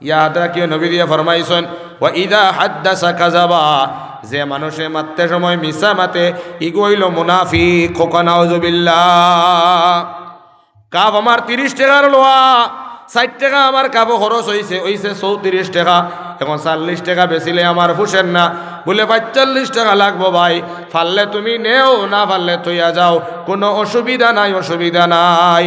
ইয়াদ রাখিও নবী দিয়ে ফরমাইছেন ওয়া ইদা হাদ্দাসা কাযাবা, যে মানুষে মারতে সময় মিছা মাতে ইগোইল মুনাফিক। খোকা নাউজুবিল্লাহ। কাপ আমার 30 টাকার লোয়া, 60 টাকা আমার কাপও খরচ হইছে 34 টাকা। এখন 40 টাকা বেচিলে আমার ফুসেন না, বলে 45 টাকা লাগবো ভাই, ফাললে তুমি নেও, না ফাললে থইয়া যাও, কোনো অসুবিধা নাই, অসুবিধা নাই।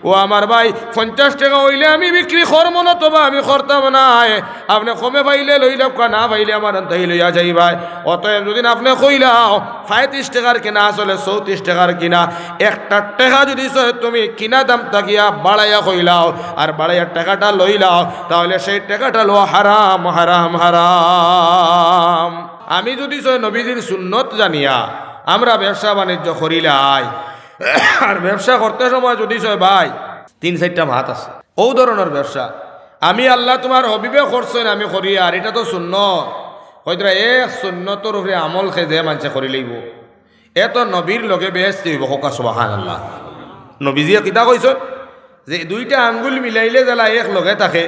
ও আমার ভাই 50 টাকা হইলে আমি বিক্রি করবো না, তবে আমি করতাম নাই। আপনি কমে পাইলে লইলাম, না পাইলে আমার তাই লইয়া যাই ভাই। অতএব যদি আপনি কইলাও 35 টাকার কিনা আসলে 34 টাকার কিনা, একটা টাকা যদি তুমি কিনা দাম তাকিয়া বাড়াইয়া কইলাও আর বাড়াইয়া টাকাটা লইলাও, তাহলে সেই টাকাটা লো হারাম হারাম হারাম। আমি যদি নবীজির সুন্নত জানিয়া আমরা ব্যবসা বাণিজ্য করিলাই, আর ব্যবসা করতে সময় যদি ভাই 3-4টা ভাত আছে, ও ধরনের ব্যবসা আমি আল্লাহ তোমার হবিবে করছেন আমি করি, আর এটা তো সুন্নত হয়তো এক সুন্নতর উপরে আমল খেয়ে মানুষে করি লইব, এত নবীর লগে বেহেস্তি হইব। হোকা সুবহানাল্লাহ। নবীজিয়ে কিতা কইছ যে 2টা আঙ্গুল মিলাইলে জ্বালা এক লগে থাকে,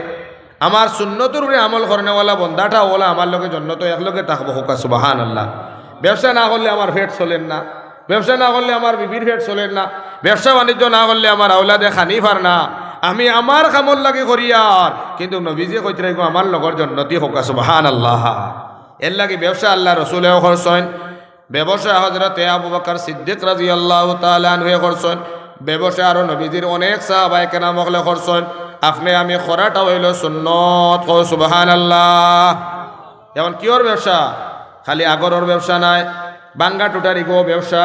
আমার সুন্নতর উপরে আমল করেনেওয়ালা বন্দাটা ওলা আমার লগে জন্নত এক লগে থাকবো। হোকা সুবহানাল্লাহ। ব্যবসা না করলে আমার ফেট চলেন না, ব্যবসা না করলে আমার বিবির ফেট চলেন না, ব্যবসা বাণিজ্য না করলে আমার আওলাদে খানি ফার না। আমি আমার কামল লাগে করি, আর কিন্তু নবীজি কইতে রাখবো আমার লগর জন্নতি। হোকা সুবহানাল্লাহ। এর লাগে ব্যবসা আল্লাহ রসুলেও করছেন, ব্যবসা হযরতে আবু বকর সিদ্দিক রাদিয়াল্লাহু তাআলা আনহু করছেন, ব্যবসা আরো নবীজির অনেক সাহাবায়ে কেরাম হলে করছেন। আপনি আমি খরাটা হইল সুন্নত। কও সুবহানাল্লাহ। এখন কিওর ব্যবসা? খালি আগরের ব্যবসা নাই, বাঙ্গা টুটারি গো ব্যবসা,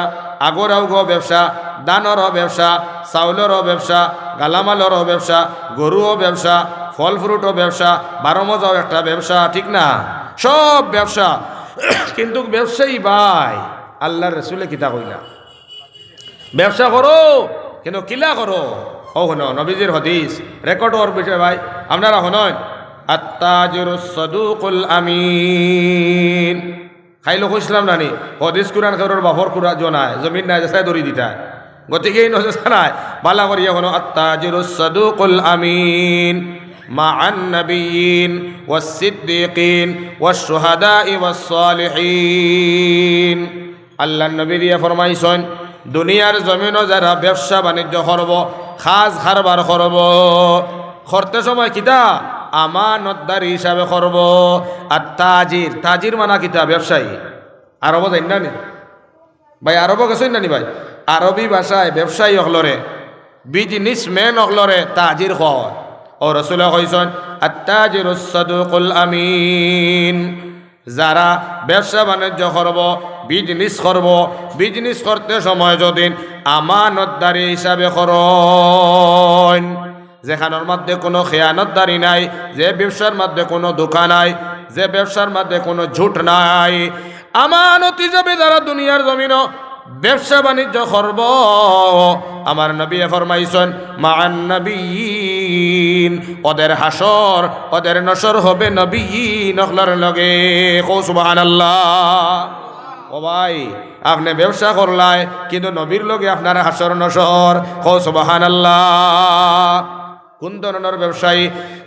আগরাও গো ব্যবসা, দানরও ব্যবসা, চাউলেরও ব্যবসা, গালামালেরও ব্যবসা, গরুও ব্যবসা, ফল ফ্রুটও ব্যবসা, 12 মজাও একটা ব্যবসা, ঠিক না? সব ব্যবসা। কিন্তু ব্যবসায়ী ভাই আল্লাহর রাসূলে কিতা কইলা? ব্যবসা করো কিন্তু কিলা করো। ও হন নবীজির হাদিস রেকর্ড ওর বিষয় ভাই, আপনারা হনন আত্তাজিরুস সাদুকুল আমিন। খাইলো কইছিলাম নানি হাদিস কুরআন কারোর বাফর কুরআন জনায় জমিন নাই যাই দড়ি দিতা, গতিকে এই নজর নাই বালা করিয়া হন আত্তাজিরুস সাদুকুল আমিন মা'আন নাবিয়িন ওয়াস সিদ্দিকিন ওয়াস শুহাদা'i ওয়াস সালিহিন। আল্লাহর নবী দিয়া ফরমাইছেন দুনিয়ার জমিনও যারা ব্যবসা বাণিজ্য করব, খাস কারবার করব, করতে সময় কিতা আমানতদারি হিসাবে করব। আর তাজির, তাজির মানা কিতা ব্যবসায়ী। আরব যাই না নি ভাই, আরব গেছেন নানি ভাই? আরবি ভাষায় ব্যবসায়ী হলরে, বিজনেসম্যান হলরে তাজির হয়। ও রাসূল কইছেন আত্তাজিরুস সাদুকুল আমিন। যারা ব্যবসা বাণিজ্য করব, বিজনেস করব, বিজনেস করতে সময় যদি আমানতদারি হিসাবে করেন, যেখানের মধ্যে কোনো খেয়ানতদারি নাই, যে ব্যবসার মধ্যে কোনো ধোঁকা নাই, যে ব্যবসার মধ্যে কোনো ঝুট নাই, আমানত হিসাবে যারা দুনিয়ার জমিন ব্যবসা বাণিজ্য করব, আমার নবী ফরমাইছেন মা'আন নাবিয়িন, ওদের হাসর ওদের নসর হবে নবিয়িন হলর লগে। কও সুবহানাল্লাহ। ও ভাই আপনি ব্যবসা করলাই কিন্তু নবীর লগে আপনার হাসর নসর। কও সুবহানাল্লাহ। কোন ধরনের ব্যবসায়ী?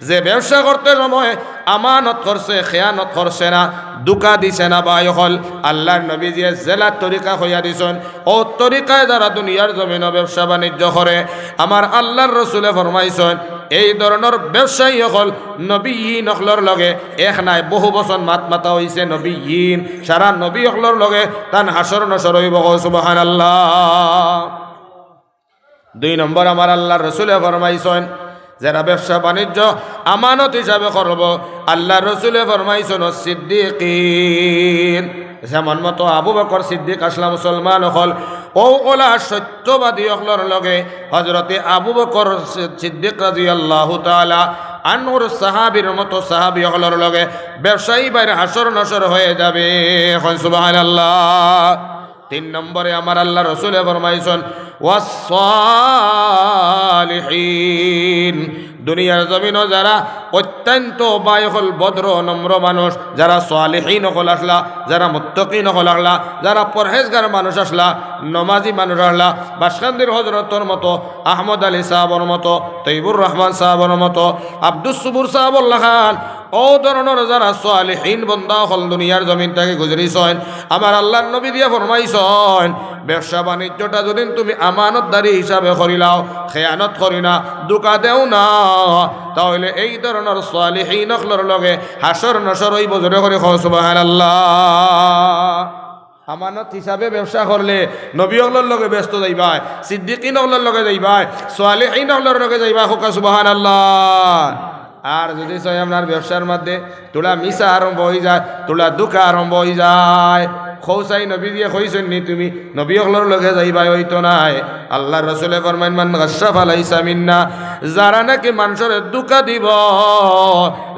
যে ব্যবসা করতে সময় আমানত করছে, খেয়ানত করছে না, দুকা দিছে না, ভাই হল আল্লাহর নবী যে জেলার তরিকা হইয়া দিছেন, ও তরিকায় যারা দুনিয়ার জমিন ব্যবসা বাণিজ্য করে, আমার আল্লাহর রসুলে ফরমাইছেন এই ধরনের ব্যবসায়ী হল নবীন হলর লগে এক নাই, বহু বছর মাতা হইছে নবীন, সারা নবী হলর লগে তান হাসর নসর হইব। সুবহানাল্লাহ। 2 নম্বর আমার আল্লাহর রসুলে ফরমাইছেন যারা ব্যবসা বাণিজ্য আমানত হিসাবে করব, আল্লাহ রসুলে ফরমাইছেন সিদ্দিকিন, যেমন মতো আবু বকর সিদ্দিক আসলা মুসলমান হল, ও ওলা সত্যবাদী হলর লগে হযরতে আবু বকর সিদ্দিক রাদিয়াল্লাহু তাআলা আনহুর সাহাবীর মতো সাহাবী হলর লগে ব্যবসায়ী বাইরে হাসর নসর হয়ে যাবে। সুবহানাল্লাহ। 3 নম্বরে আমার আল্লাহ রসুলে ফরমাইছেন ওয়াস সালিহিন, দুনিয়ার জমিনও যারা অত্যন্ত বায়ুল ভদ্র নম্র মানুষ, যারা সালেহীন হল আসলা, যারা মুত্তাকিন হল আসলা, যারা পরহেজগার মানুষ আসলা, নমাজি মানুষ আসলা, বাসকান্দির হজরতর মতো, আহমদ আলী সাহাবর মতো, তৈবুর রহমান সাহাবর মতো, আব্দুস সুবুর সাহাবুল্লাহ খান, ও ধরনের যারা সালেহীন বন্দা হল দুনিয়ার জমিন থেকে গুজরিছেন, আমার আল্লাহর নবী দিয়া ফরমাইছেন ব্যবসা বাণিজ্যটা যদি তুমি আমানতদারি হিসাবে করিলাও, খেয়ানত করি না, দুকা দেও না, তাহলে এই ধরনের সালেহীন হলর লগে হাসর নসর ওই বজরে করে সুবহানাল্লাহ। আমানত হিসাবে ব্যবসা করলে নবী হলর লগে ব্যস্ত যাইবাই, সিদ্দিকিন হলর লগে যাইবাই, সালেহীন হলর লগে যাইবা, হোকা সুবহানাল্লাহ। আর যদি চাই আপনার ব্যবসার মধ্যে তোলা মিশা আরম্ভ হয়ে যায়, তোলা দুঃখ আরম্ভ হয়ে যায়, খৌসাই নবী দিয়ে কইছেন নি তুমি নবী হলর লগে যাইবাই হইতো নাই। আল্লাহ রসুলে ফরমাইন মান গাসসা ফালাইসা মিন্না, যারা নাকি মানুষের দুঃখ দিব,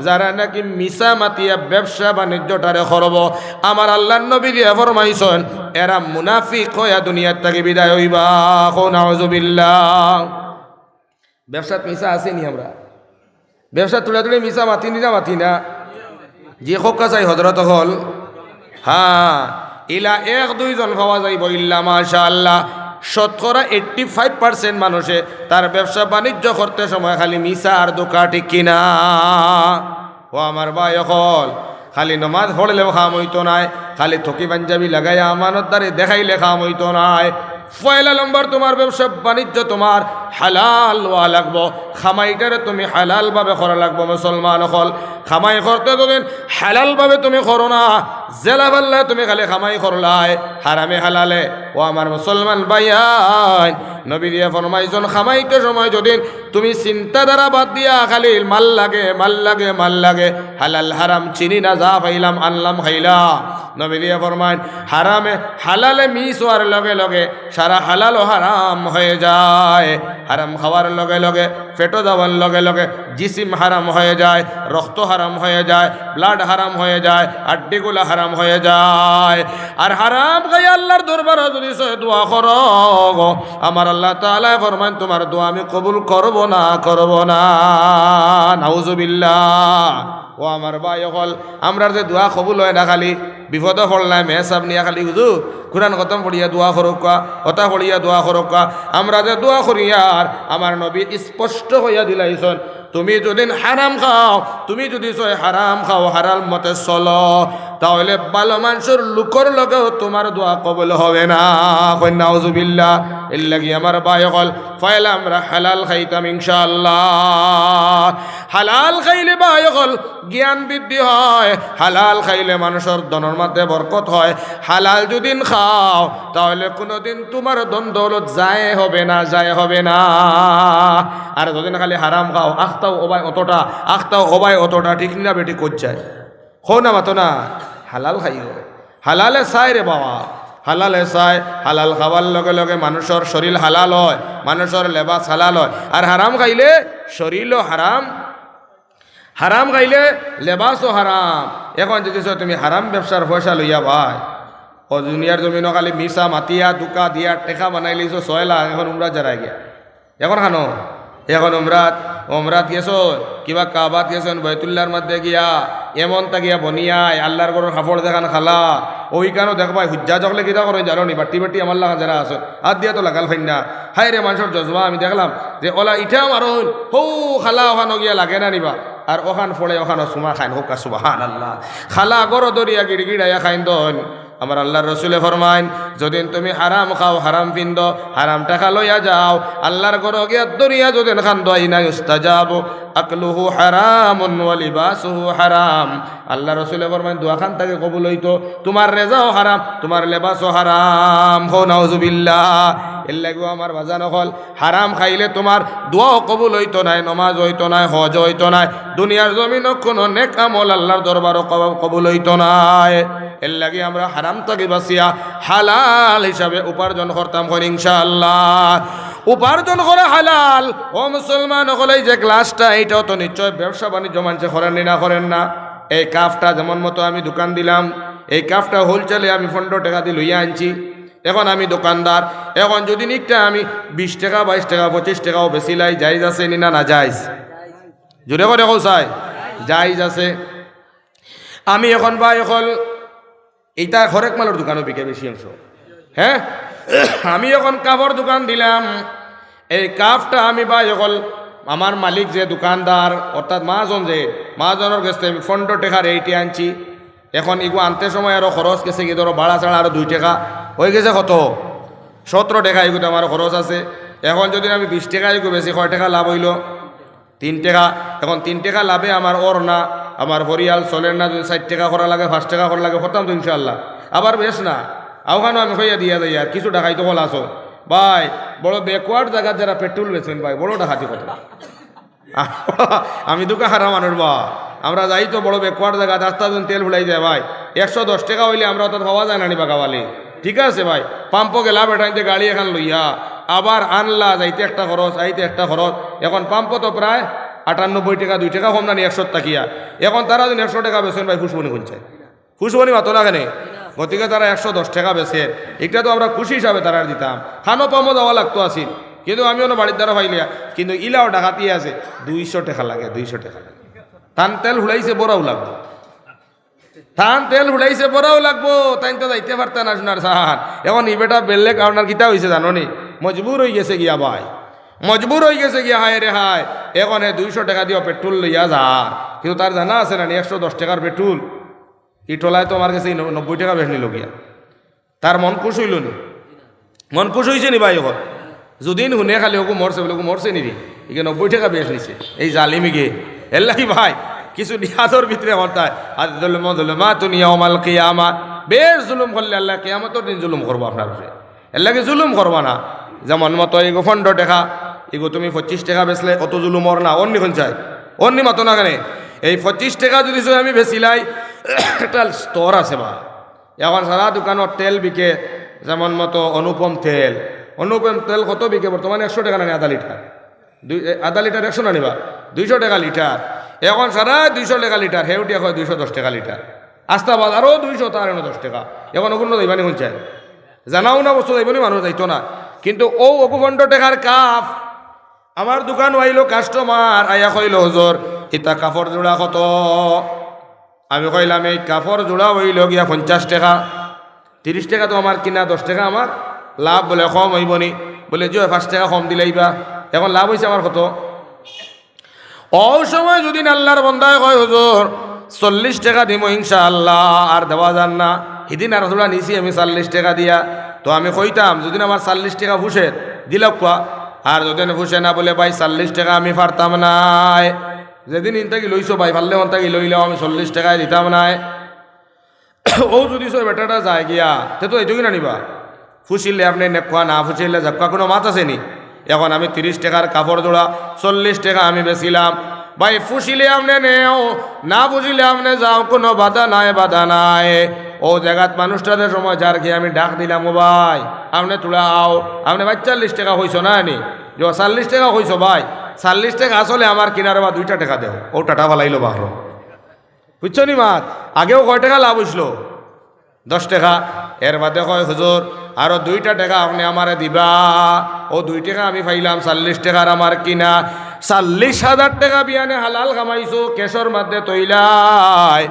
যারা নাকি মিশা মাতিয়া ব্যবসা বাণিজ্যটারে করব, আমার আল্লাহর নবী দিয়ে ফরমাইছেন এরা মুনাফিক হইয়া দুনিয়ার থেকে বিদায় হইবা। নাউযুবিল্লাহ। ব্যবসাত মিশা আসেনি, আমরা ব্যবসা তুলে তুলে মিশা মাতিনি না, মাতি না, যে খোকা চাই হজরত হল, হ্যাঁ ইলা এক দুইজন পাওয়া যাইব ইল্লা মাশাআল্লাহ। শতকরা 85% মানুষে তার ব্যবসা বাণিজ্য করতে সময় খালি মিশা আর দোকা, ঠিক কিনা? ও আমার ভাই হল, খালি নমাজ পড়লেও খাম হইতো নাই, খালি থকি পাঞ্জাবি লাগাইয়া আমানতদারি দেখাইলে খাম হইতো নাই। পয়লা নম্বর তোমার ব্যবসা বাণিজ্য তোমার হালাল হওয়া লাগবো, খামাইটারে তুমি হালাল ভাবে করা লাগবো। মুসলমান হল খামাই করতে যদি হালাল ভাবে তুমি করো না, জেলা পাল্লা তুমি খালি খামাই করলাই হারামে হালালে, ও আমার মুসলমান ভাইয়ান নবী দিয়া ফরমাইছেন খামাইতে সময় যদি তুমি চিন্তাধারা বাদ দিয়া খালি মাল লাগে মাল লাগে মাল লাগে, হালাল হারাম চিনি না, যা পাইলাম আনলাম খাইলা, নবী দিয়া ফরমাইন হারামে হালালে মিস হওয়ার লগে লগে সারা হালাল ও হারাম হয়ে যায়। হারাম খাওয়ার লগে লগে পেটো যাওয়ার লগে লগে জিসিম হারাম হয়ে যায়, রক্ত হারাম হয়ে যায়, ব্লাড হারাম হয়ে যায়, আড্ডিগুলা হারাম হয়ে যায়। আর হারাম খাই আল্লাহর দরবার যদি দোয়া করো, আমার আল্লাহ তাআলা ফরমান তোমার দোয়া আমি কবুল করব না, করব না। নাউযুবিল্লাহ। ও আমার ভাই হল আমরা যে দোয়া কবুল হয় না, খালি বিপদ পড়লাই মেহসাব নিয়া খালি হুজুর কুরআন খতম পড়িয়া দোয়া করুকা, কথা পড়িয়া দোয়া করুকা, আমরা যে দোয়া করিয়ার আমার নবী স্পষ্ট হইয়া দিলাইছেন তুমি যদি হারাম খাও, তুমি যদি হারাম খাও, হারাম মতে চলো, তাহলে ভালো মানুষের লোকের লগেও তোমার দোয়া কবুল হবে না। নাউযুবিল্লাহ। এর লাগি আমার ভাই হল ফাইলা আমরা হালাল খাইতাম ইনশাআল্লাহ। হালাল খাইলে ভাই হল জ্ঞান বৃদ্ধি হয়, হালাল খাইলে মানুষের ধনের মধ্যে বরকত হয়। হালাল যদি খাও তাহলে কোনোদিন তোমার ধন দৌলত যায় হবে না, যায় হবে না। আর যদি খালি হারাম খাও, আখতাও ওবাই অতটা, আখতাও ওবাই অতটা, ঠিক না বেটি করছায় হো না মাতো না। হালাল খাইও, হালালে চাই রে বাবা, হালালে চাই। হালাল খাওয়ার লগে লগে মানুষের শরীর হালাল হয়, মানুষের লেবাস হালাল হয়। আর হারাম খাইলে শরীরও হারাম, হারাম খাইলে লেবাসও হারাম। এখন যদি তুমি হারাম ব্যবসার পয়সা লইয়া ভাই, ও দুনিয়ার জমিন খালি মিশা মাতিয়া দুকা দিয়া টেকা বানাই লিছো 6 লাখ, এখন উমরা যারাই গিয়া এখন খানো, এখন ওমরাত গেছন, কিবা কাবাত গেছন, বাইতুল্লাহর মধ্যে গিয়া এমন তা গিয়া বনিয়ায় আল্লাহর গরুর হাফড় দেখান খালা, ওইখানেও দেখবাই হুজ্জা জগলে কিতা করে জানো নি, বাটি বাটি আমার লাগা যারা আছে হাত দিয়া তো লাগাল ফাইন না। হাই রে মানুষের জজবা আমি দেখলাম যে ওলা ইটা মারুন হৌ খালা ওখানো গিয়া লাগে না নিবা, আর ওখান ফলে ওখানে সুমা খাইন, হোক সুবহানাল্লাহ। খালা গরো দরিয়া গিড়গিড়াইয়া খাইন দন। আমার আল্লাহর রসুলে ফরমাইন যদি তুমি হারাম খাও, হারাম পিন্দ, হারাম টাকা লইয়া যাও, আল্লাহর ঘর গিয়া দরিয়া যদি খান দোয়াইনা ইস্তাজাব আকলুহু হারামুন ওয়া লিবাসুহু হারাম। আল্লাহ রসুলে ফরমাইন দোয়া খান তাকে কবুল হইতো, তোমার রেজাও হারাম, তোমার লেবাসও হারাম। হো নাউযুবিল্লাহ। এর লাগেও আমার বাজান হল হারাম খাইলে তোমার দোয়াও কবুল হইতো নাই, নমাজ হইতো নাই, হজ হইতো নাই, দুনিয়ার জমিনও কোনো নেক আমল আল্লাহর দরবারও কবুল হইতো নাই। এর লাগে আমরা হারাম থেকে বাঁচিয়া হালাল হিসাবে উপার্জন করতাম করি ইনশাআল্লাহ। উপার্জন করে হালাল। ও মুসলমান হলেই যে গ্লাসটা, এইটাও তো নিশ্চয় ব্যবসা বাণিজ্য মানুষে করেন না, করেন না। এই কাপটা যেমন মতো আমি দোকান দিলাম, এই কাপটা হোলসেলে আমি 15 টাকা দিয়ে লইয়া আনছি, এখন আমি দোকানদার, এখন যদি নিকটা আমি 20 টাকা 22 টাকা 25 টাকাও বেশি লাই, জায়েজ আছে নি না, না জায়েজ? জোরে করে চাই জাইজ আছে। আমি এখন ভাই এখন এইটা হরেক মালের দোকানও বিকে বেশি অংশ। হ্যাঁ, আমি এখন কাপড় দোকান দিলাম। এই কাপটা আমি ভাই এখন আমার মালিক যে দোকানদার অর্থাৎ মহাজন যে মহাজনের কাছে আমি 15 টাকার এইটি আনছি। এখন এগু আনতে সময় আরও খরচ গেছে কি ধরো ভাড়া ছাড়া আরও 2 টাকা হয়ে গেছে, কত 17 টাকা এগুলো আমার খরচ আছে। এখন যদি আমি 20 টাকা এগু বেশি কয় টাকা লাভ হইল? 3 টাকা। এখন 3 টাকা লাভে আমার ওর না আমার পরিয়াল চলেন না। যদি 4 টাকা করা লাগে 5 টাকা করা লাগে করতাম তো ইনশাল্লাহ। আবার বেশ না আওখানো আমি কইয়া দিয়া যাই আর কিছু টাকাই তো বলা আসো ভাই। বড় ব্যাকওয়ার্ড জায়গার যারা পেট্রোল বেচবেন ভাই বড় ডাকাতি কত। আমি দুকা হারা মানুষ বা আমরা যাই তো বড় ব্যাকওয়ার্ড জায়গা রাস্তা যখন তেল ভুলাই যায় ভাই 110 টাকা হইলে আমরা তো পাওয়া যায় না নিবা গাওয়ালি। ঠিক আছে ভাই, পাম্পও গেলা বেটাইতে গাড়ি এখান লইয়া আবার আনলা যাইতে একটা খরচ আইতে একটা খরচ। এখন পাম্পও তো প্রায় 98 টাকা 2 টাকা কম না 100 টাকিয়া। এখন তারা যদি 100 টাকা বেছেন ভাই ফুসবনি খুঁজছে, ফুসবনি মাতো না কেন? গতিকে তারা 110 টাকা বেছে। এটা তো আমরা খুশি হিসাবে তারা দিতাম, খানো পামো যাওয়া লাগতো আসিল। কিন্তু আমিও না বাড়ির দ্বারা পাইলিয়া কিন্তু ইলাও ডাকাতি আছে 200 টাকা লাগে, 200 টাকা লাগে। টান তেল হুড়াইছে বড়াও লাগবো, টান তেল হুড়াইছে বড়াও লাগবো। তাই তো যাইতে পারতেন না শোনার সাহান। এখন ইবেটা বেললে আপনার কিতা হয়েছে জানো নি? মজবুর হয়ে গেছে গিয়া ভাই, মজবুর হয়ে গেছে গিয়া। হায় রে হায়, এখন 200 টাকা দিও পেট্রোল লইয়া যা। কিন্তু তার জানা আছে না 110 টাকার পেট্রোল ই টলায় তো আমার কাছে 90 টাকা বেশ নিল গিয়া। তার মন খুশ হইল নি? মন খুশ হয়েছে নি ভাই? এখন যদিন শুনে খালি ওকে মরছে বলে ওকে মরছে নিবি একে 90 টাকা বেশ নিছে এই জালিমি গে। এর লাগি ভাই কিছু নিয়াজর ভিতরে হতায় মা তুনিয়া ওমাল কিয়ামা। বেশ জুলুম করলে আল্লাহ কিয়ামতের দিন জুলুম করবো আপনার উপরে। এর লাগে জুলুম করবা না। যেমন মতো এগো 15 টাকা এগো তুমি 25 টাকা বেচলে অত জুলুমর না। অন্য কোন চাই অন্য মতো না কেন? এই 25 টাকা যদি আমি বেচিলাই একটা স্তর আছে বা। এখন সারা দোকানত তেল বিকে, যেমন মতো অনুপম তেল। অনুপম তেল কত বিকে বর্তমানে? 100 টাকা না আধা লিটার। আধা লিটার 100 না নিবা 200 টাকা লিটার। এখন সারা 200 টাকা লিটার, হেউটিয়া হয় 210 টাকা লিটার। আস্তাবাদ আরও 200, তার 10 টাকা। এখন ওগুলো যাইবানি কোন চাই? জানাও না বস্তু যাইবনি মানুষ যাইতো না। কিন্তু ও 15 টাকার কাপ আমার দোকান আইলো কাস্টমার আয়া কইল হুজুর ইতা কাপড় জোড়া কত? আমি কইলাম এই কাপড় জোড়া হইল গিয়া 50 টাকা। 30 টাকা তো আমার কিনা, 10 টাকা আমার লাভ। বলে কম হইবনি? বলে যে 5 টাকা কম দিলাইবা। এখন লাভ হয়েছে আমার কত? ও সময় যদি আল্লাহর বন্দায় কয় হুজুর 40 টাকা দিব ইনশাআল্লাহ, আর দেওয়া যান না। সেদিন আর জোড়া নিছি আমি 40 টাকা দিয়া। তো আমি কইতাম যদি আমার 40 টাকা ফুসে দিল কোয়া, আর যদি ফুসে না বলে ভাই 40 টাকা আমি পারতাম নাই। যেদিন ইনতাকি লইছো ভাই পারলে অন্তাকি লইলেও আমি 40 টাকায় দিতাম নাই। ও যদি সব বেটাটা যায় গিয়া তে তো এইটুকু না নিবা। ফুসিলে আপনি নেকুয়া, না ফুসিলে ঝাক্কা, কোনো মাত আছে নি? এখন আমি 30 টাকার কাপড় জোড়া 40 টাকা আমি বেছিলাম। ভাই ফুসিলে আপনি নেও, না বুঝিলে আপনি যাও, কোনো বাধা নাই, বাধা নাই। ও জায়গাত মানুষটাদের সময় যার কি আমি ডাক দিলাম, ও ভাই আপনি তোলা আও, আপনি ভাই 40 টাকা হইছো না নি? যে 40 টাকা হইছো ভাই, 40 টাকা আসলে আমার কিনারে বা 2 টাকা দেও। ও টাটা ফালাইলো বাহর, বুঝছো নি মাত? আগেও কয় টাকা লাভ হইছিল? 10 টাকা। এর বাদে কয় হুজুর আরো 2 টাকা আপনি আমারে দিবা। ও 2 টাকা আমি পাইলাম 40 টাকার আমার কিনা। 40,000 টাকা বিয়ানে হালাল কামাইছো কেশর মাধ্যে তৈলায়,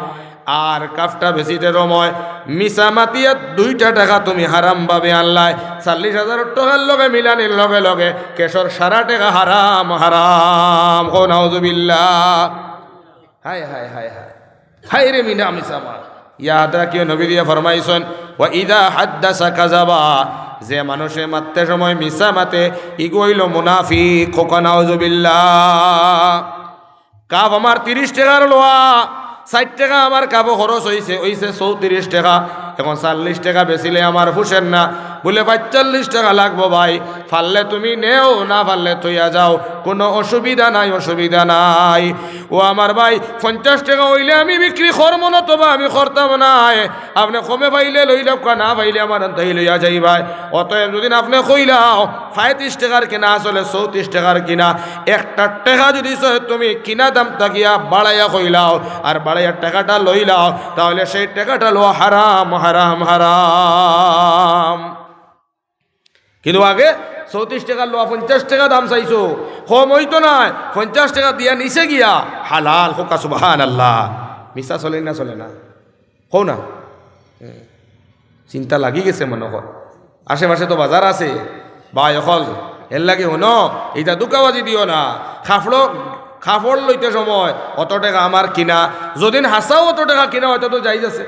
আর কাফটা বেশিতে রময় মিশা মাতিয়া 2 টাকা তুমি হারাম ভাবে আনলাই। 40,000 টাকার লগে মিলানির লগে লগে কেশর সারা টাকা হারাম হারাম। কো নাউজুবিল্লাহ। হায় হায় হায় হায় হায় রে মিনা মিসামা। ইয়াদ রাখিও নবী দিয়ে ফরমাইছেন ওয়া ইদা হাদ্দাসা কাযাবা, যে মানুষে মারতে সময় মিসা মাতে ইগো হইল মুনাফিক। খোকা নাউজুবিল্লাহ। কাপ আমার 30 টাকার লোয়া, 60 টাকা আমার কাপও খরচ হইছে 34 টাকা। এখন 40 টাকা বেচিলে আমার ফুসেন না। বলে ভাই 40 টাকা লাগবো ভাই, ফাললে তুমি নেও, না ফাললে থইয়া যাও, কোনো অসুবিধা নাই, অসুবিধা নাই। ও আমার ভাই 50 টাকা হইলে আমি বিক্রি করবো না, তবে আমি করতাম নাই। আপনি কমে পাইলে লইলাম, না পাইলে আমার তাই লইয়া যাই ভাই। অতএব যদি আপনি কইলাও 35 টাকার কিনা আসলে 34 টাকার কিনা, 1 টাকা যদি তুমি কিনা দাম তাকিয়া বাড়াইয়া কইলাও আর বাড়াইয়া টাকাটা লইলাও, তাহলে সেই টাকাটা লো হারাম হারাম হারাম। কিন্তু আগে 34 টাকা লোয়া 50 টাকা দাম চাইছো কম হইতো না 50 টাকা দিয়া নিচে গিয়া হালাল হোকা সুবহানাল্লাহ মিছা চলে না চলে না হও না চিন্তা লাগি গেছে মনে হয় আশেপাশে তো বাজার আছে বা এখন এর লাগে হনো এইটা দুকাবাজি দিও না খাফড় লইতে সময় অত টাকা আমার কিনা যদি হাসাও অত টাকা কিনা হয়তো তো যাই আছে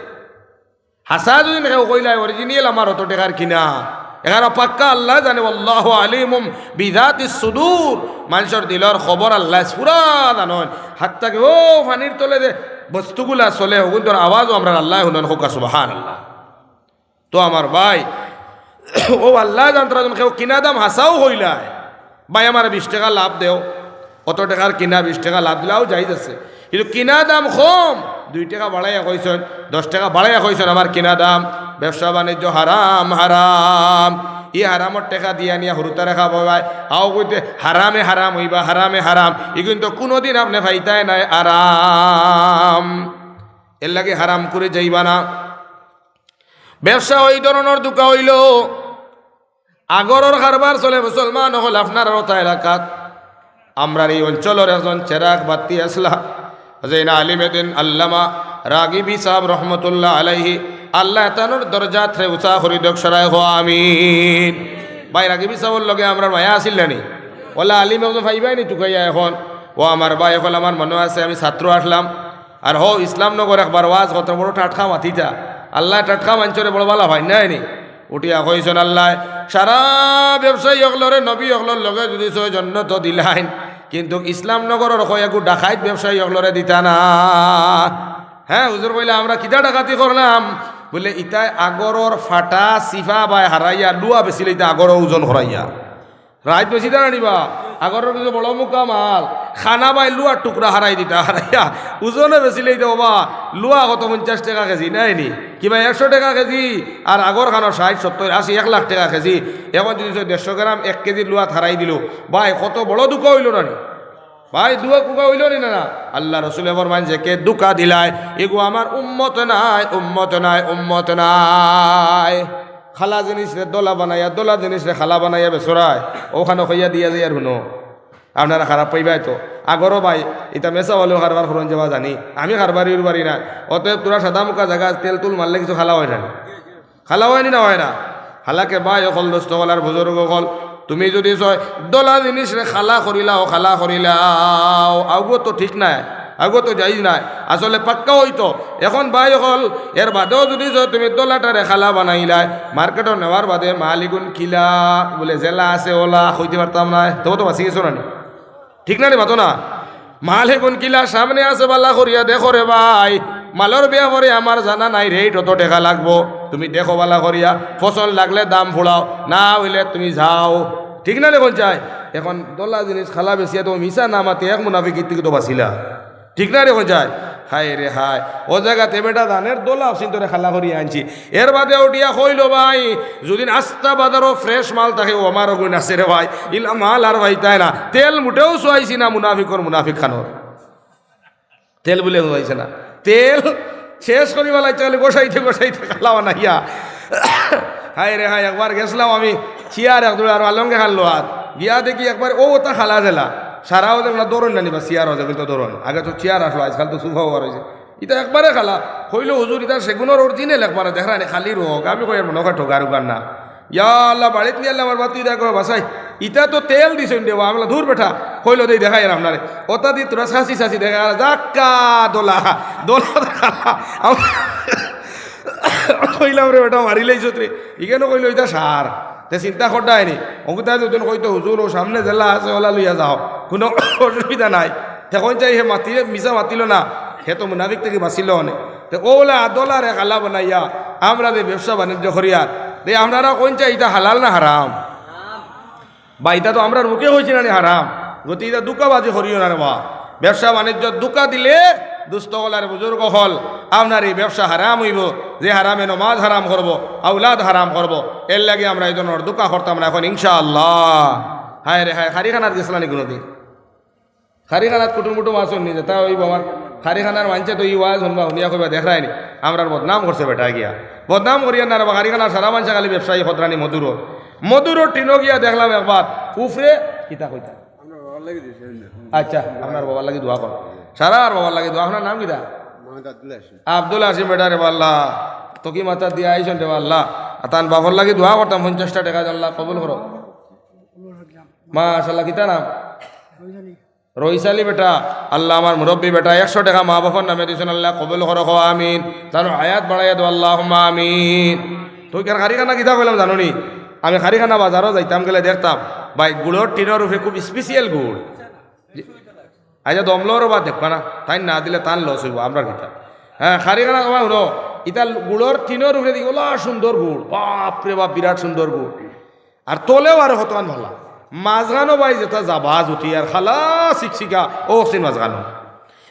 হাসা যদি কইলাই অরিজিনাল আমার অত টাকার কিনা এখানে পাক্কা আল্লাহ জানে আল্লাহু আলিমুম বিযাতিস সুদূর মানুষের দিলের খবর আল্লাহ পুরা জানেন হাত থেকে ও পানির তলে যে বস্তুগুলা চলে ওগুন তোর আওয়াজও আমরা আল্লাহ শুনেন হোকা সুবহানাল্লাহ তো আমার ভাই ও আল্লাহ জানতরা যখন কেউ কিনা দাম হাসাও হইলাই ভাই আমার 20 টাকা লাভ দেও অত টাকার কিনা 20 টাকা লাভ দিলেও যাইজ আছে কিন্তু কিনা দাম কম 2 টাকা বাড়াইয়া কইছেন 10 টাকা বাড়াইয়া কইছেন আমার কিনা দাম ব্যবসা বাণিজ্য হারাম হারাম ই হারামর টাকা দিয়া নিয়া হুরুতা রেখা বাবাই আও কইতে হারামে হারাম হইবা হারামে হারাম ই কিন্তু কোনোদিন আপনি ফাইতাই নাই আরাম এর লাগে হারাম করে যাইবা না ব্যবসা ওই ধরনের দুকা হইল আগরের কারবার চলে মুসলমান হল আপনার ওটা এলাকাত আমরা এই অঞ্চলের একজন চেরাগ বাতি আসলা জৈনা আলিমেদিন আল্লামা রাগিবি সাহেব রহমতুল্লাহ আলাইহি আল্লাহ তানোর দরজা থে উঁচা করি দক সরাই হো আমিন ভাই রাগিবি সাহেবের লগে আমরা মায়া আসিল নি ওলা আলিম একজন ভাইবাই নি টুকাইয়া এখন ও আমার ভাই এখন আমার মনে আছে আমি ছাত্র আসলাম আর হো ইসলামনগর একবার ওয়াজ কত বড় টাটকা মাথিটা আল্লাহ টাটকা মাঞ্চরে বড় বালা ভাই নাই নি উঠিয়া কইছেন আল্লাহ সারা ব্যবসায়ী অগলরে নবী অগলর লগে যদি জন্নত দিলাইন কিন্তু ইসলামনগরের কয়েকু ডাকাইত ব্যবসায়ী অগলরে দিতা না হ্যাঁ হুজুর বলে আমরা কিতা ডাকাতি করলাম বলে ইতাই আগরর ফাটা সিফা বাই হারাইয়া লুয়া বেশিলে ইতা আগর ওজন হরাইয়া রাইত বেশি দাঁড়া নিবা আগরের কিছু বড় মুখা মাল খানা বাই লুয়ার টুকরা হারাই দিতা হারাইয়া ওজনে বেশিলে ইতা বাবা লুয়া কত 50 টাকা কেজি নাই নি কিবা 100 টাকা কেজি আর আগর খানো 60 70 80 1 লাখ টাকা কেজি এখন যদি 150 গ্রাম 1 কেজি লুয়া হারাই দিল ভাই কত বড় দুঃখ হইল না ভাই দুয়া কুকা হইল নি না আল্লাহ রসুল ফরমান যে কে দুকা দিলায় এগো আমার উম্মত নাই উম্মত নাই উম্মত নাই খালা জিনিস রে দোলা বানাইয়া দোলা জিনিস রে খালা বানাইয়া বেসরায় ওখানে হইয়া দিয়া যায় আর শুনো আপনারা খারাপ পাইবাই তো আগরও ভাই এটা মেসা হলেও কারবার করুন যাওয়া জানি আমি কারবারি উড়বারি না অতএব তোরা সাদা মুখা জায়গা তেল তুল মারলে কিছু খালা হয় না খালা হয়নি না হয় না হালাকে ভাই অকল দোস্ত হল আর বুজুর্গ হল তুমি যদি চয় দোলা জিনিস রে খালা করিলাও আগো তো ঠিক নাই আগো তো যাই নাই আসলে পাক্কা হইতো এখন ভাই হল এর বাদেও যদি তুমি দোলাটারে খালা বানাইলাই মার্কেটও নেওয়ার বাদে মালিগুন কিলা বলে জেলা আছে ওলা হইতে পারতাম না তবু তো বাঁচি গেছো না ঠিক না রে মাতো না মালিগুন কিলা সামনে আছে বালা করিয়া দেখো রে ভাই মালর বিয়া করে আমার জানা নাই রেট অত টাকা লাগবো তুমি দেখো বালা করিয়া ফসল লাগলে দাম ফোড়াও না হইলে তুমি যাও ঠিক না দেখুন চাই এখন দোলা জিনিস খালা বেশিয়া তো মিশা নামাতে এক মুনাফিক থেকে তো বাঁচিলা ঠিক না দেখুন চাই হাই রে হাই ও জায়গাতে বেটা ধানের দোলা সিন্তরে খালা করিয়া আনছি এর বাদে উঠিয়া কইল ভাই যদি আস্তা বাজারও ফ্রেশ মাল থাকে ও আমারও গুণ আছে রে ভাই ইলা মাল আর ভাই তাই না তেল মুটেও চুয়াইছি না মুনাফিক খানোর তেল বলে হইছে না তেল শেষ করি বেলায় চলে গোসাইতে খালাও না ইয়া হাই রে হাই একবার গেছিলাম আমি চিয়ার একদম আর আলঙ্গে খাল্লো আর গিয়া দেখি একবার ও তা খালা জেলা সারাও দেখলা দৌড়ন না নিবা চেয়ার হয়ে কিন্তু দৌড়ন আগে তো চেয়ার আসলো আজকাল তো সুফা হওয়ার হয়েছে ইটা একবারে খালা হইলো হুজুর ইটা সেগুনের অরিজিনাল একবারে দেখা নি খালি রোগ আমি কই নৌকা ঠোকার উগার না ইয়া আল্লাহ বাড়িতে নিয়ে আমার বাতি দেখো বাসাই ইটা তো তেল দিছেন দেবো আমরা দূর বেঠা কইলো দেই দেখাই আপনারে ওটা দি তোরা সাঁচি দেখা জাক্কা দোলা খালা কইলাম রে বেটা মারিলেই চত্রে ইকেনো কইলো এটা সার তে চিন্তা করতে হয়নি অঙ্কুতা দুজন কইতো হুজুর ও সামনে জেলা আছে ওলা লইয়া যাও কোনো অসুবিধা নাই তখন চাই হে মাতিলে মিশা মাতিল না হে তো মুনাফিক থেকে বাঁচিল অনেক তো ওলা আদোলা রে খালা বানাইয়া আমরা যে ব্যবসা বাণিজ্য করিয়ার রে আপনারা কোন চাই এটা হালাল না হারাম বা এটা তো আমরা মুখে হয়েছি না হারাম গতি এটা দুকাবাজি করিও না রে বা ব্যবসা বাণিজ্য দুকা দিলে দুস্থ হলার বুজুর্গ হল আপনার এই ব্যবসা হারাম হইব যে হারামে নমাজ হারাম করবো আউলাদ হারাম করবো এর লাগে আমরা এই ধরনের দুকা করতাম না এখন ইনশাআল্লাহ হায় রে হায় খারিখানাত গেছিলাম নি কোনোদিন খারিখানাত কুটুম আসুন নিজে তা হইব আমার খারিখানার মানছে তো ই ওয়াজ শুনবা শুনিয়া কইবা দেখায় নি আমরার বদনাম করছে বেটা গিয়া বদনাম করিয়া না রে খারিখানার সারা মানছে খালি ব্যবসায়ী খতরানি মধুরো টিনো গিয়া দেখলাম একবার উফরে কিতা কইতা আচ্ছা আপনার বাবার লাগি দোয়া কর সারা আর বাবার লাগি দোয়া আপনার নাম কিতা আব্দুল আসিম বেটা রে আল্লাহ তোকি মাথা দিয়া আইসন রে আল্লাহ তান বাবার লাগি দোয়া করতাম 50টা টাকা আল্লাহ কবুল করো মাশাআল্লাহ কিতা নাম রইসালি বেটা আল্লাহ আমার মুরব্বী বেটা 100 টাকা মা বাবার নামে দিয়েছেন আল্লাহ কবুল করো আমিন তার হায়াত বাড়াইয়া দো আল্লাহুম্মা আমিন তুই কার খারিখানা কিতা কইলাম জানো নি আমি খারিখানা বাজারও যাইতাম গেলে দেখতাম ভাই গুড়র টিনের উপরে খুব স্পেশাল গুড় আচ্ছা দমলোরও বা দেখবা না তাই না দিলে তান লস হইব আমরা কিতা হ্যাঁ খারিখানা তোমার শুনো ইতা গুড়র টিনের উপরে দিকে ওলা সুন্দর গুড় বাপরে বাপ বিরাট সুন্দর গুড় আর তোলেও আর হতমান ভালা মাঝখানো ভাই যেটা জাবাজ উঠি আর খালা শিক্ষিকা ও সিন মাঝখানো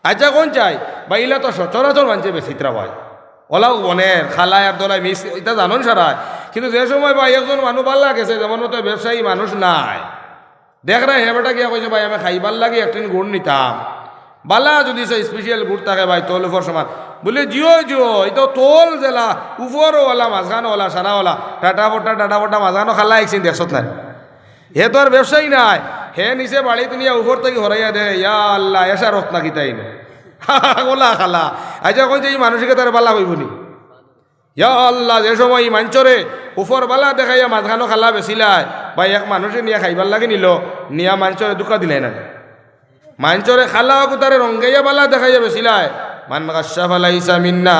আচ্ছা কোন চাই বা ইলা তো সচরাচর মানছে বেশিত্রা ভাই ওলাও বনের খালায় আর দোলায় মিস এটা জানুন সারায় কিন্তু যে সময় ভাই একজন মানুষ ভাল লাগেছে যেমন তো ব্যবসায়ী মানুষ নাই দেখ না হে বেটা গিয়া কইছে ভাই আমি খাইবার লাগে একদিন গুড় নিতাম বালা যদি সে স্পেশাল গুড় থাকে ভাই তোল উপর সমান বলে জিও এটা তোল জেলা উপরও ওলা মাঝখানো ওলা সারাওয়ালা টাটা ফোটা মাঝখানো খালা একদিন দেখছত নাই হে তো আর ব্যবসায়ী নাই হে নিচে বাড়িতে নিয়ে উপর থেকে হরাইয়া দে ইয়া আল্লাহ এসা রত না কিতাই না ওলা খালা আচ্ছা কইছে এই মানুষকে তার বালা হইবনি ইয়া আল্লাহ যে সময় এই মাঞ্চরে উপর বালা দেখাইয়া মাঝখানো খালা বেছিলাই বা এক মানুষে নিয়ে খাইবার লাগে নিল নিয়া মাঞ্চরে দুকা দিলাই না মাঞ্চরে খালা কুতারে রঙ্গাইয়া বালা দেখাইয়া বেছিলাই মান গাশা ফালাইসা মিন্না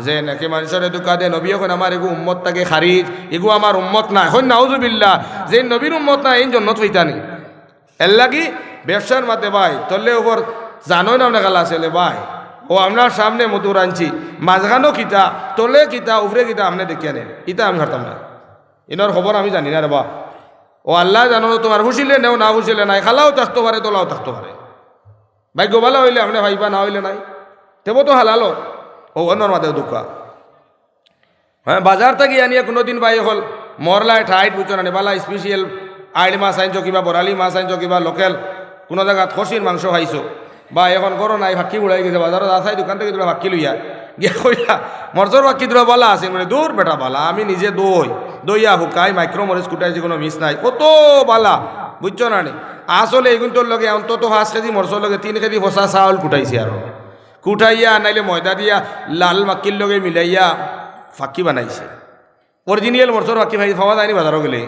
যে নাকি মানুষরে দুকা দে নবী এখন আমার এগু উম্মত তাকে খারিজ এগু আমার উম্মত না এখন নাউজুবিল্লাহ যে নবীর উম্মত না এই জন্নত হইতানি এর লাগি ব্যবসার মাতে ভাই তলে উপর জানোই না আপনার গালা ছেলে ভাই ও আপনার সামনে মধুর আনছি মাঝখানো কিতা তলে কিতা উপরে কিতা আপনি দেখিয়া নেন ইতা আমি হারতাম না ইনার খবর আমি জানি না রে বা ও আল্লাহ জানো তোমার হুসিলে নেও না হুসিলে নাই খালাও থাকতে পারে তোলাও থাকতে পারে ভাগ্য ভালো হইলে আপনি ভাইবা না হইলে নাই তেবো তো হালালো ও অন্যর মাথায় দুঃখ হ্যাঁ বাজার থেকে আনিয়ে কোনোদিন ভাই হল মরলায় ঠাইট বুঝছো না বালা স্পেশাল আইড মাছ আনছো কিবা বরালি মাছ আনছো কিবা লোকেল কোনো জায়গাত খসির মাংস খাইছো বা এখন করো নাই ভাক্কি উড়াই গেছে বাজারত আসাই দোকান থেকে তোরা ভাক্কি লইয়া গিয়া কইলা মরচর ভাক্কি তোরা বালা আছে মানে দূর বেটা বালা আমি নিজে দইয়া হুকাই মাইক্রো মরিচ কুটাইছি কোনো মিস নাই কত বালা বুঝছো না নি আসলে এইগুন তোর লগে অন্তত 5 কেজি মরচর লগে 3 কেজি ফসা চাউল কুটাইছি আর কুটাইয়া আনাইলে ময়দা দিয়া লাল মাক্কির লগে মিলাইয়া ফাঁকি বানাইছে অরিজিনাল মরচর ফাঁকি ভাই পাওয়া যায়নি বাজারও গেলে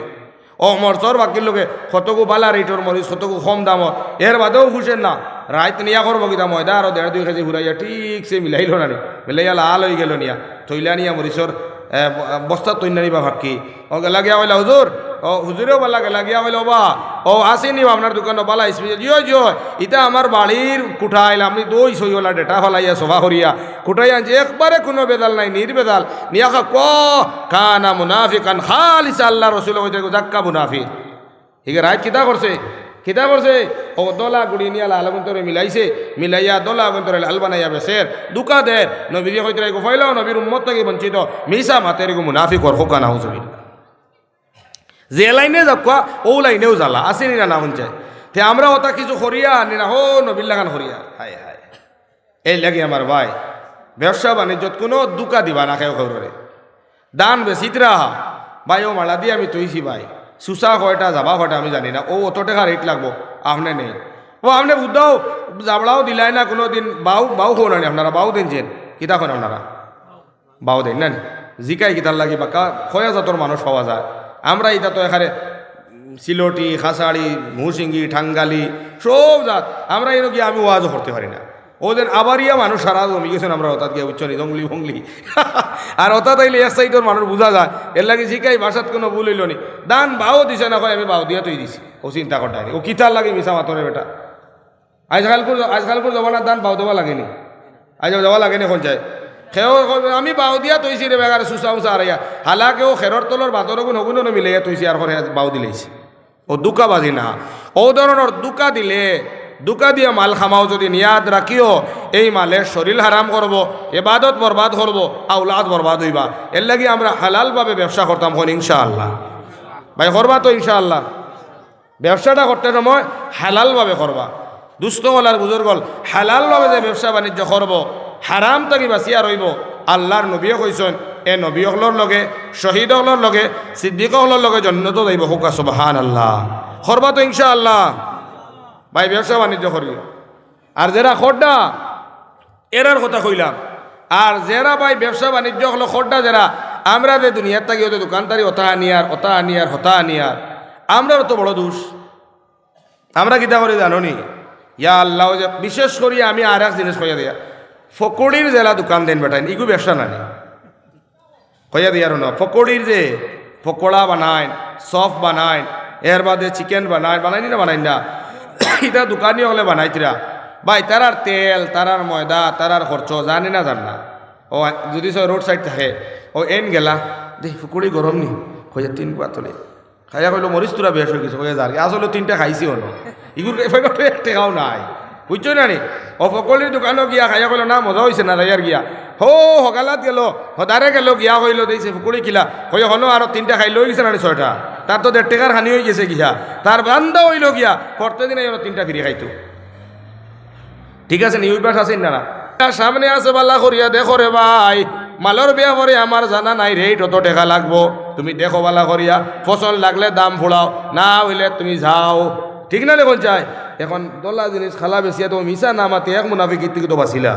ও মরচর বাকির লোকে কতকু বালা রেটর মরিচ কতকু কম দামত এর বাদেও খুঁজেন না রাইত নিয়া করবো কিতা ময়দা আরও 1.5-2 কেজি ঘুরাইয়া ঠিক সে মিলাইল না মিলাইয়া লাল হয়ে গেল নিয়া থইলা নিয়া মরিচর বস্তা তৈরি নিবা ভাক্কি ও গেলা গিয়া হইলা হুজুর ও হুজুরেও বালা গেলা গিয়া হইল বা ও আসেনি আপনার দোকানে বালা স্পেশাল জিও ইটা আমার বাড়ির কুঠাইল আপনি দই সইলা ডেটা ফলাইয়া সভা করিয়া কুঠাই আনছি একবারে কোনো বেদাল নাই নির্বেদাল নিয়া ক কানা মুনাফিকান খালিস আল্লাহ রসুল জাক্কা মুনাফিক হিগে রাইত কিতা করছে ও দলা গুড়ি নিয়া লাল বন্তরে মিলাইয়া দলা বন্তরে লাল বানাইয়া বেসের দুকা দে নবী হইতে গোফাইলাও নবীর উম্মত থেকে বঞ্চিত মিসা মাতের মুনাফিক ওর হোকা না হুজুবিল যে লাইনে যাক ও লাইনেও জ্বালা আসেনি না শুনছে তে আমরা ওটা কিছু করিয়া আনি না হো নবীর লাগান করিয়া হায় এই লাগে আমার ভাই ব্যবসা বাণিজ্যত কোনো দুকা দিবা না কেউ খবরে দান বেশিতরা ভাই ও মালা দিয়ে আমি তৈছি ভাই সুসা কয়টা যাবা কয়টা আমি জানি না ও অত টাকা রেট লাগবো আপনি নেই ও আপনি বুদ্ধাও জাবড়াও দিলাই না কোনো দিন বাউ খো নানি আপনারা বাউ দিনছেন কিতা খন আপনারা বাউ দেন না জিকাই কিতার লাগি বা খয়া জাতর মানুষ পাওয়া যায় আমরা এটা তো এখানে সিলটি খাসাড়ি মুসিঙ্গি ঠাঙ্গালি সব জাত আমরা এনে গিয়ে আমি ওয়াজও করতে পারি না ওদের আবারিয়া মানুষ সারা জমি গেছেন আমরা ওতাত গিয়ে উচ্চনি জঙ্গলি ভঙ্গলি আর ওতা তাইলে এক সাইডের মানুষ বোঝা যায় এর লাগে শিখাই ভাষাত কোনো ভুল হইল নি দান বাও দিছে না কয় আমি বাও দিয়া তুই দিছি ও চিন্তা করতে ও কিতার লাগে মিশা মাতরে বেটা আজকালকুর জমানার দান বাও দেওয়া লাগেনি আজ দেওয়া লাগেনি এখন যায় সেও আমি বাউ দিয়া তৈছি রে বেগারে সুসা উসা আর হালাকে ও খেরর তলর বাতর গুণ হগুন মিলাইয়া তৈছি আর করে বাউ দিলেছি ও দুকা বাজি না ও ধরনের দুকা দিলে দুকা দিয়ে মাল খামাও যদি নিয়াদ রাখিও এই মালে শরীর হারাম করব এবাদত বরবাদ করব আউলাদ বরবাদ হইবা এর লাগি আমরা হালালভাবে ব্যবসা করতাম হন ইনশাআল্লাহ ভাই করবা তো ইনশাআল্লাহ ব্যবসাটা করতে সময় হালালভাবে করবা দুস্থ হলার বুজুর্গল হালালভাবে যে ব্যবসা বাণিজ্য করব হারাম থাকি বাঁচিয়া রইব আল্লাহর নবীও কইছেন এ নবী হলর লগে শহীদ হলর লগে সিদ্দিক হলর লগে জন্নত যাইব হুকা সুবহানাল্লাহ করবা তো ইনশাআল্লাহ ভাই ব্যবসা বাণিজ্য করি আর যারা খোড্ডা এরার কথা কইলাম আর যারা ভাই ব্যবসা বাণিজ্য হলো খোড্ডা যারা আমরা যে দুনিয়ার থাকি ওদের দোকানদারি হতা আনিয়ার আমরাও তো বড় দোষ আমরা কিতা করে জানো নি ইয়া আল্লাহ যে বিশেষ করি আমি আর এক জিনিস কইয়া দিয়া ফকড়ির জেলা দোকান দেন বেটাই ইগু ব্যবসা নানি কইয়া দিয়ার না ফকড়ির যে পকোড়া বানায় সফ বানায় এর বাদে চিকেন বানায়নি না বানাই না এটা দোকানি হলে বানাইতিরা ভাই তারার তেল তারার ময়দা তারার খরচ জানি না জান না ও যদি রোড সাইড থাকে ও এন গেলা দেখ ফুকুড়ি গরম নি কইয়া 3 কুয়া তোলে খাইয়া কইলো মরিচ তোরা বেশ হয়ে গেছে কইয়া যার আসলে 3টা খাইছি হলো ইগুর একটা খাও নাই বুঝছো না নি ও ফকলির দোকানও গিয়া খাইয়া কইলো না মজা হয়েছে না যাইয়ার গিয়া হো সকালত গেল সদারে গেল গিয়া কইলো দিয়েছে ফুকুড়ি কিলা কইয়া হলো আরো 3টা খাই লই গেছে না 6টা তার তো 1.5 টাকার হানি হয়ে গেছে গিয়া তার বান্দা হইল গিয়া করতে দিন 3টা ফিরে খাইতো ঠিক আছে নি ওই পাশ আছেন না সামনে আছে বাল্লা করিয়া দেখো রে ভাই মালর বিয়া করে আমার জানা নাই রেট অত টাকা লাগবো তুমি দেখো বালা করিয়া ফসল লাগলে দাম ফোড়াও না হইলে তুমি যাও ঠিক না লেখন চাই এখন দোলা জিনিস খালা বেশিয়া তো মিশা নামাতে এক মুনাফিক থেকে তো বাঁচিলা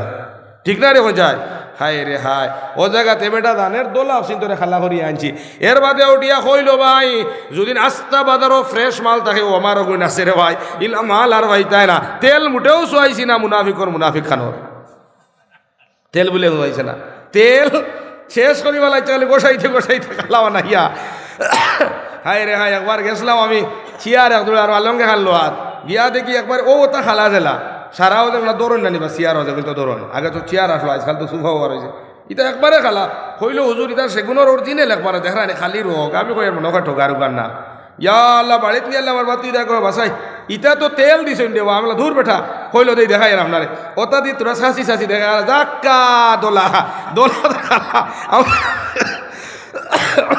ঠিক না রেখন চাই হাই রে হাই ও জায়গাতে বেটা ধানের দোলা অসিন তোরে খালা করিয়া আনছি এর বাদে উঠিয়া কইল ভাই যদি আস্তা বাজারও ফ্রেশ মাল থাকে ও আমার গুণ আছে রে ভাই ইলা মাল আর ভাই তাই না তেল মুটেও চুয়াইছি না মুনাফিক খানোর তেল বলে চুয়াইছে না তেল শেষ করি বেলায় চলে গোসাইতে খালাও না ইয়া হাই রে হাই একবার গেছিলাম আমি চিয়ার একদম আর আলমকে খাললো হাত গিয়া দেখি একবার ও তা খালা জেলা সারাও যেন দৌড়ন না নিবা চেয়ার হয়ে কিন্তু দৌড়ন আগে তো চেয়ার আসলো আজকাল তো সুফা হওয়ার হয়েছে ইটা একবারে খালা কইলো হুজুর ইটার সেগুনের অরিজিনাল একবারে দেখা নি খালি রোগ আমি কই নৌকা ঠোকা রুগান না ইয়া আল্লাহ বাড়িতে নিয়ে আল্লাহ আমার বাতি দেখো বাসাই ইটা তো তেল দিছেন দেওয়া আমরা দূর বেঠা কইলো দেই দেখাই আপনারে ওটা দি তোরা সাসি দেখা জাক্কা দোলা খালা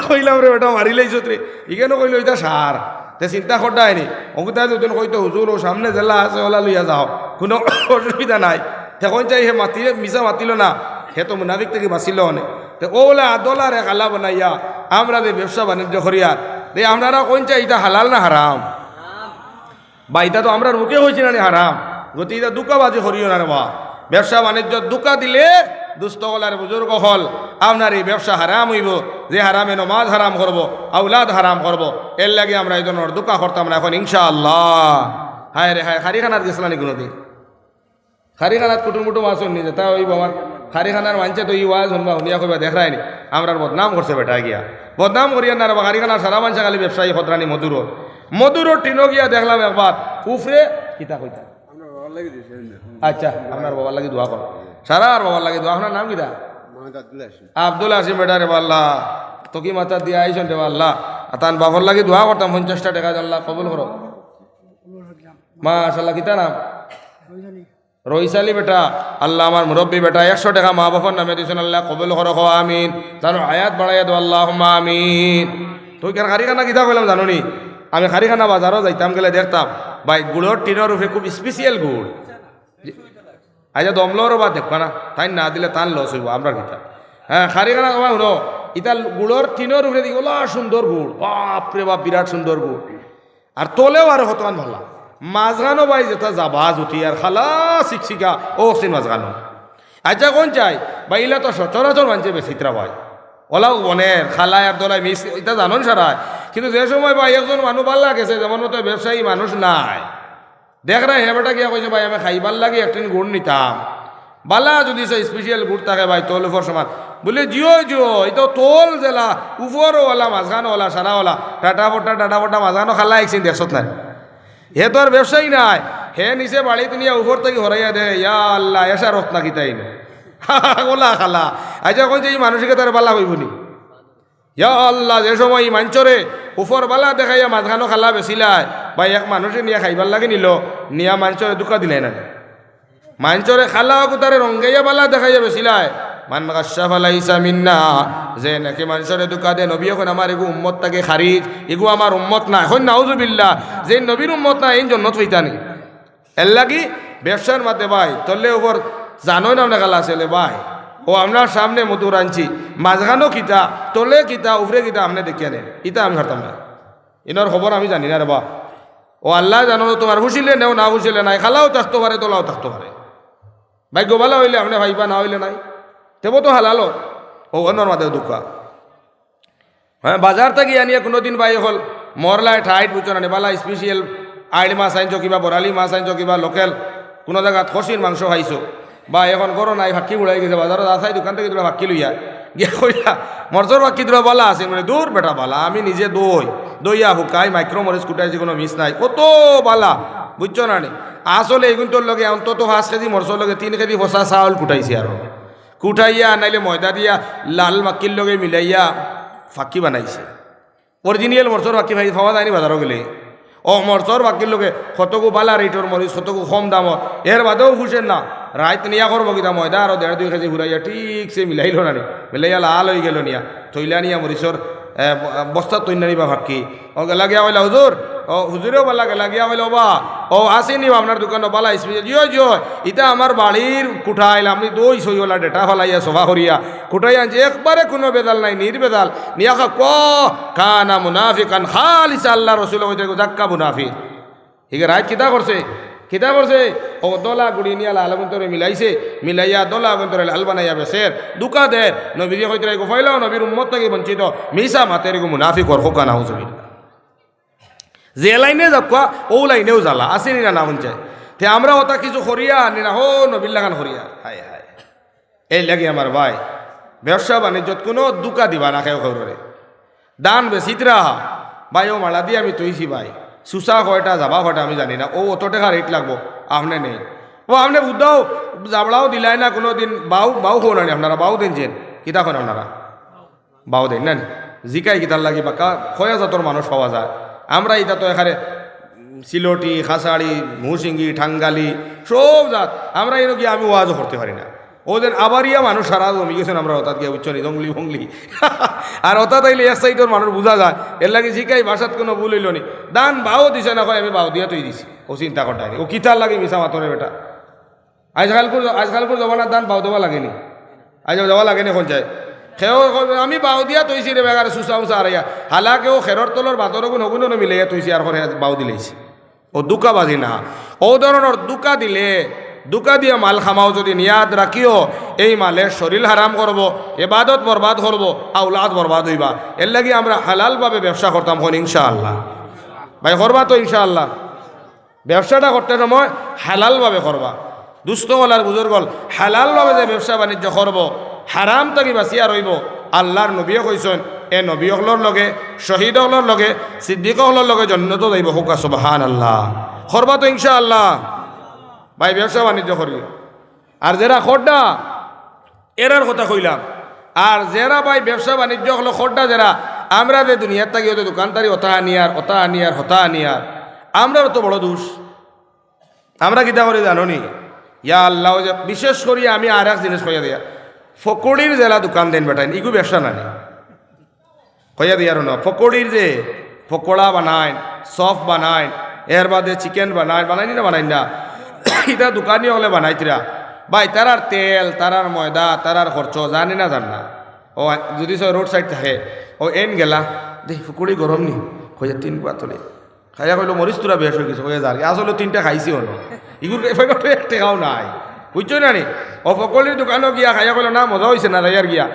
কইলাম রে বেটা মারি লাইছ রে ইকেনো কইলো ইটা সার তে চিন্তা করতে হয়নি অঙ্কিতা যদি কইতো হুজুর ও সামনে জেলা আছে ওলা লইয়া যাও কোনো অসুবিধা নাই তখন চাই হে মাতিলে মিশা মাতিল না হে তো মুনাফিক থেকে বাঁচিল অনেক তো ওলা দোলারে খালা বানাইয়া আমরা যে ব্যবসা বাণিজ্য করিয়ার রে আপনারা কোন চাই এটা হালাল না হারাম বা এটা তো আমরা মুখে হয়েছি না হারাম গতি এটা দুকাবাজি করিও না রে বা ব্যবসা বাণিজ্য দুকা দিলে দুস্থ হলার বুজুর্গ হল আপনার এই ব্যবসা হারাম হইব যে হারামে নমাজ হারাম করব আউলাদ হারাম করব এর লাগে আমরা এই ধরনের দুকা করতাম না এখন ইনশাআল্লাহ হায় রে হায় খারিখানাত গেছিলাম নি কোনোদিন খারিখানাত কুটুম আসুন নিজে তা ওই আমার খারিখানার মানছে তো ই ওয়াজ শুনবা শুনিয়া কইবা দেখায়নি আমরা বদনাম করছে বেটা গিয়া বদনাম করিয়া না রে খারিখানার সারা মানছে খালি ব্যবসায়ী খতরানি মধুরো টিনো গিয়া দেখলাম একবার উফরে কিতা কইতা আচ্ছা আপনার বাবার লাগি দোয়া করো সারা আর বাবার লাগে দোয়া আপনার নাম কিতা আব্দুল আসিম বেটা রে বাল্লা তোকে মাথা দিয়ে আইসন রে বাল্লা তান বাবার লাগে দোয়া করতাম 50টা টাকা আল্লাহ কবুল করো মাশাআল্লাহ কিতা নাম রইসালি বেটা আল্লাহ আমার মুরব্বী বেটা 100 টাকা মা বাবার নামে দিয়েছেন আল্লাহ কবুল করো আমিন তার আয়াত বাড়াইয়া দো আল্লাহুম্মা আমিন তুই কেন খারিখানা কিতা কইলাম জানো নি আমি খারিখানা বাজারও যাইতাম গেলে দেখতাম ভাই গুড়র টিনের উপরে খুব স্পেশাল গুড় আচ্ছা দমলোরও বা দেখবা না তাই না দিলে তান লস হইব আমরা কিতা হ্যাঁ খারিখানা তোমার শুনো ইটা গুড়র টিনের উপরে দিকে ওলা সুন্দর গুড় বাপরে বাপ বিরাট সুন্দর গুড় আর তোলেও আর হতমান ভালা মাঝখানো ভাই যেটা জাবাজ উঠি আর খালা শিক্ষিকা ও সিন মাঝখানো আচ্ছা কোন চাই বা ইলা তো সচরাচর মানছে বেশিত্রা ভাই ওলাও বনের খালায় আর দোলায় মিস এটা জানন সারায় কিন্তু যে সময় ভাই একজন মানুষ ভাল লাগেছে যেমন মতো ব্যবসায়ী মানুষ নাই দেখ না হেবাটা গিয়া কইছে ভাই আমি খাইবার লাগে একদিন গুড় নিতাম বালা যদি সে স্পেশাল গুড় থাকে ভাই তোল উপর সমান বলে জিও এটা তোল জেলা উপরও ওলা মাঝখানো ওলা সারাওয়ালা টাটা ফোটা মাঝখানো খালা একদিন দেখছত নাই হে তো আর ব্যবসায়ী নাই হে নিচে বাড়িতে নিয়ে উপর থেকে হরাইয়া দে ইয়া আল্লাহ এসা রত না কিতাই ওলা খালা আচ্ছা কইছে এই মানুষকে তার বালা হইবনি ইয়া আল্লাহ যে সময় মাঞ্চরে উপর বালা দেখাইয়া মাঝখানো খালা বেছিলায় বা এক মানুষে নিয়ে খাইবার লাগে নিল নিয়া মাঞ্চরে দুকা দিলাই না মাঞ্চরে খালা তারে রঙ্গাইয়া বালা দেখাইয়া বেছিলায় মান গাশা ফালাইসা মিন্না যে নাকি মানুষরে দুকা দে নবী এখন আমার এগু উম্মত তাকে খারিজ এগু আমার উম্মত না এখন নাউজুবিল্লাহ যে নবীর উম্মত না এই জন্নত হইতানি এর লাগি ব্যবসার মাতে ভাই তলে ওপর জানোই না আপনার গালা ছেলে ভাই ও আপনার সামনে মধুর আনছি মাঝখানো কিতা তলে কিতা উপরে কিতা আপনি দেখিয়ে নেন ইতা আমি হারতাম না ইনার খবর আমি জানি না রে বা ও আল্লাহ জানো তোমার হুসিলে নেও না হুসিলে নাই খালাও থাকতে পারে তোলাও থাকতে পারে ভাগ্য ভালো হইলে আপনি ভাইবা না হইলে নাই তেবো তো হালালো ও অন্যর মাঝে দুঃখা হ্যাঁ বাজার থেকে আনিয়ে কোনোদিন ভাই হল মরলায় ঠাইট বুঝছো না বালা স্পেশাল আইড় মাছ আনছো কিবা বরালি মাছ আনছো কিবা লোকেল কোনো জায়গাত খসির মাংস খাইছো বা এখন করো নাই ফাঁকি উড়াই গেছে বাজারত আসাই দোকান থেকে তোরা ফাঁকি লইয়া গিয়া কইলা মরচর ফাঁকি তোরা বালা আছে মানে দূর বেটা বালা আমি নিজে দইয়া হুকাই মাইক্রো মরিচ কুটাইছি কোনো মিস নাই কত বালা বুঝছো না নি আসলে এগুন তোর লগে অন্তত 5 কেজি মরচর লগে 3 কেজি ফসা চাউল কুটাইছি আর কুটাইয়া নাইলে ময়দা দিয়া লাল মাক্কির লগে মিলাইয়া ফাঁকি বানাইছে অরিজিনাল মরচর ফাঁকি ভাই পাওয়া যায়নি বাজারও গেলে ও মরচর বাকির লোকে কতকু বালা রেটর মরিচ কতকু কম দামত এর বাদেও খুশেন না রাইত নিয়া করবো কিনা ময়দা আরও 1.5-2 কেজি ঘুরাইয়া ঠিকছে মিলাইল না মিলাইয়া লাল হয়ে গেল নিয়া থইলা নিয়া মরিচর বস্তা তৈরি নিবা ভাকি ও গেলা গিয়া বলে হুজুর ও হুজুরেও বলা গেলা গিয়া বলে বা ও আসেনি আপনার দোকানে বালা স্পেশাল জিও ইটা আমার বাড়ির কুঠাইল আপনি দই সইলা ডেটা ফলাইয়া সভা করিয়া কুঠাই আনছি একবারে কোনো বেদাল নাই নির্বেদাল নিয়া ক কানা মুনাফিকান খালিস আল্লাহ রসুল জাক্কা মুনাফিক হিগে রাইত কিতা করছে ও দলা গুড়ি নিয়া লাল বন্তরে মিলাইছে মিলাইয়া দলা বন্তরে লাল বানাইয়া বেসের দুকা দে নবীজি হইতে গোফাইলাও নবীর উম্মত থেকে বঞ্চিত মিসা মাতের মুনাফিক ওর হোকা না হুজুবিল যে লাইনে যাক ও লাইনেও জ্বালা আসেনি না শুনছে তে আমরা ওটা কিছু করিয়া আনি না হো নবিল্লাখান করিয়া হায় হায় এই লাগে আমার ভাই ব্যবসা বাণিজ্যত কোনো দুকা দিবা না কেউ খবরে দান বেশিতরা ভাই ও মালা দিয়ে আমি তৈছি ভাই সুসা কয়টা যাবা কয়টা আমি জানি না ও অত টাকা রেট লাগবো আপনি নেই ও আপনি বুদ্ধাও জাবড়াও দিলাই না কোনো দিন বাউ খো নানি আপনারা বাউ দিনছেন কিতা খন আপনারা বাউ দেন না জিকাই কিতার লাগি বা কয়া জাতর মানুষ পাওয়া যায় আমরা এটা তো এখানে সিলটি খাসাড়ি মুসিঙ্গি ঠাঙ্গালি সব জাত আমরা এনে গিয়ে আমি ওয়াজও করতে পারি না ওদের আবারিয়া মানুষ সারা জমি গেছেন আমরা ওতাত গিয়ে উচ্চ জঙ্গলি ভঙ্গলি আর ওতা তাইলে এক সাইডের মানুষ বোঝা যায় এর লাগে জিকাই ভাষাত কোনো ভুল হইল নি দান বাও দিছে না আমি বাও দিয়া তুই দিছি ও চিন্তা করতে ও কিতার লাগে মিশা মাতরে বেটা আজকালপুর জমানার দান বাও দেওয়া লাগেনি আজ দেওয়া লাগেনি এখন যায় সেও আমি বাউ দিয়া তৈছি রে বেগারে সুসা উসা আরাইয়া হালাকে ও খেরর তলর বাতর গুণ হগুন মিলাইয়া তৈছি আর করে বাউ দিলেছি ও দুকা বাজি না ও ধরনের দুকা দিলে দুকা দিয়ে মাল খামাও যদি নিয়াদ রাখিও এই মালে শরীর হারাম করব এবাদত বরবাদ করব আউলাদ বরবাদ হইবা এর লাগি আমরা হালালভাবে ব্যবসা করতাম হন ইনশাআল্লাহ ভাই করবা তো ইনশাআল্লাহ ব্যবসাটা করতে সময় হালালভাবে করবা দুস্থ হল আর বুজুর্গ হল হালালভাবে যে ব্যবসা বাণিজ্য করব হারাম থাকি বাঁচিয়া রইব আল্লাহর নবীও কইছেন এ নবী হলর লগে শহীদ হলর লগে সিদ্দিক হলর লগে জন্নত যাইব হুকা সুবহানাল্লাহ করবা তো ইনশাআল্লাহ ভাই ব্যবসা বাণিজ্য করি আর যারা খোড্ডা এরার কথা কইলাম আর যারা ভাই ব্যবসা বাণিজ্য হলো খোড্ডা যারা আমরা যে দুনিয়ার থাকি ওদের দোকানদারি হতা আনিয়ার আমরাও তো বড় দোষ আমরা কিতা করে জানো নি ইয়া আল্লাহ বিশেষ করি আমি আর এক জিনিস কইয়া দিয়া ফকড়ির জেলা দোকান দেন বেটাইন ইগু ব্যবসা নানি কইয়া দিয়ার না ফকড়ির যে পকোড়া বানায় সফ বানায় এর বাদে চিকেন বানায়নি না বানাই না এটা দোকানি হলে বানাইতিরা ভাই তারার তেল তারার ময়দা তারার খরচ জানি না জান না ও যদি রোড সাইড থাকে ও এন গেলা দেখ ফুকুড়ি গরম নি কইয়া 3 কুয়া তোলে খাইয়া কইলো মরিচ তোরা বেশ হয়ে গেছে কইয়া যার আসলে 3টা খাইছি হলো ইগুর একটা খাও নাই বুঝছো না নি ও ফকলির দোকানও গিয়া খাইয়া কইলো না মজা হয়েছে না যাইয়ার গিয়া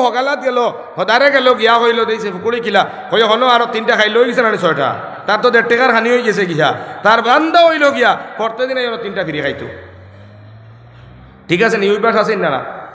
সকালত গেল সদারে গেল গিয়া কইলো দিয়েছে ফুকুড়ি কিলা কইয়া হলো আরো 3টা খাই লই গেছে না 6টা তার তো 1.5 টাকার হানি হয়ে গেছে গিয়া তার বান্দা হইল গিয়া প্রত্যেকদিন 3টা ফিরে খাইতো ঠিক আছে নি ওই পাশ আছেন না